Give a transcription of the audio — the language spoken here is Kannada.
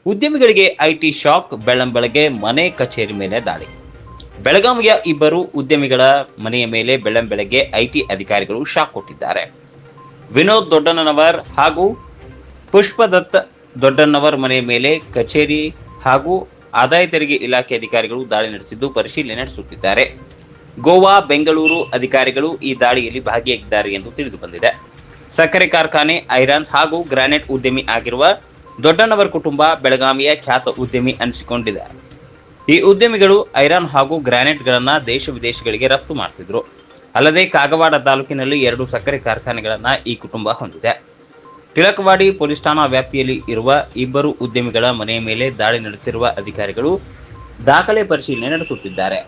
ಉದ್ಯಮಿಗಳಿಗೆ ಐಟಿ ಶಾಕ್, ಬೆಳ್ಳಂಬೆಳಗ್ಗೆ ಮನೆ ಕಚೇರಿ ಮೇಲೆ ದಾಳಿ. ಬೆಳಗಾವಿಯ ಇಬ್ಬರು ಉದ್ಯಮಿಗಳ ಮನೆಯ ಮೇಲೆ ಬೆಳ್ಳಂಬೆಳಗ್ಗೆ ಐಟಿ ಅಧಿಕಾರಿಗಳು ಶಾಕ್ ಕೊಟ್ಟಿದ್ದಾರೆ. ವಿನೋದ್ ದೊಡ್ಡಣ್ಣನವರ್ ಹಾಗೂ ಪುಷ್ಪದತ್ತ ದೊಡ್ಡಣ್ಣವರ್ ಮನೆಯ ಮೇಲೆ ಕಚೇರಿ ಹಾಗೂ ಆದಾಯ ತೆರಿಗೆ ಇಲಾಖೆ ಅಧಿಕಾರಿಗಳು ದಾಳಿ ನಡೆಸಿದ್ದು ಪರಿಶೀಲನೆ ನಡೆಸುತ್ತಿದ್ದಾರೆ. ಗೋವಾ, ಬೆಂಗಳೂರು ಅಧಿಕಾರಿಗಳು ಈ ದಾಳಿಯಲ್ಲಿ ಭಾಗಿಯಾಗಿದ್ದಾರೆ ಎಂದು ತಿಳಿದು ಬಂದಿದೆ. ಸಕ್ಕರೆ ಕಾರ್ಖಾನೆ, ಐರನ್ ಹಾಗೂ ಗ್ರಾನೈಟ್ ಉದ್ಯಮಿ ಆಗಿರುವ ದೊಡ್ಡಣ್ಣವರ ಕುಟುಂಬ ಬೆಳಗಾವಿಯ ಖ್ಯಾತ ಉದ್ಯಮಿ ಅನಿಸಿಕೊಂಡಿದೆ. ಈ ಉದ್ಯಮಿಗಳು ಐರನ್ ಹಾಗೂ ಗ್ರಾನೈಟ್ಗಳನ್ನು ದೇಶ ವಿದೇಶಗಳಿಗೆ ರಫ್ತು ಮಾಡ್ತಿದ್ರು. ಅಲ್ಲದೆ ಕಾಗವಾಡ ತಾಲೂಕಿನಲ್ಲಿ 2 ಸಕ್ಕರೆ ಕಾರ್ಖಾನೆಗಳನ್ನು ಈ ಕುಟುಂಬ ಹೊಂದಿದೆ. ಟಿಳಕವಾಡಿ ಪೊಲೀಸ್ ಠಾಣಾ ವ್ಯಾಪ್ತಿಯಲ್ಲಿ ಇರುವ ಇಬ್ಬರು ಉದ್ಯಮಿಗಳ ಮನೆಯ ಮೇಲೆ ದಾಳಿ ನಡೆಸಿರುವ ಅಧಿಕಾರಿಗಳು ದಾಖಲೆ ಪರಿಶೀಲನೆ ನಡೆಸುತ್ತಿದ್ದಾರೆ.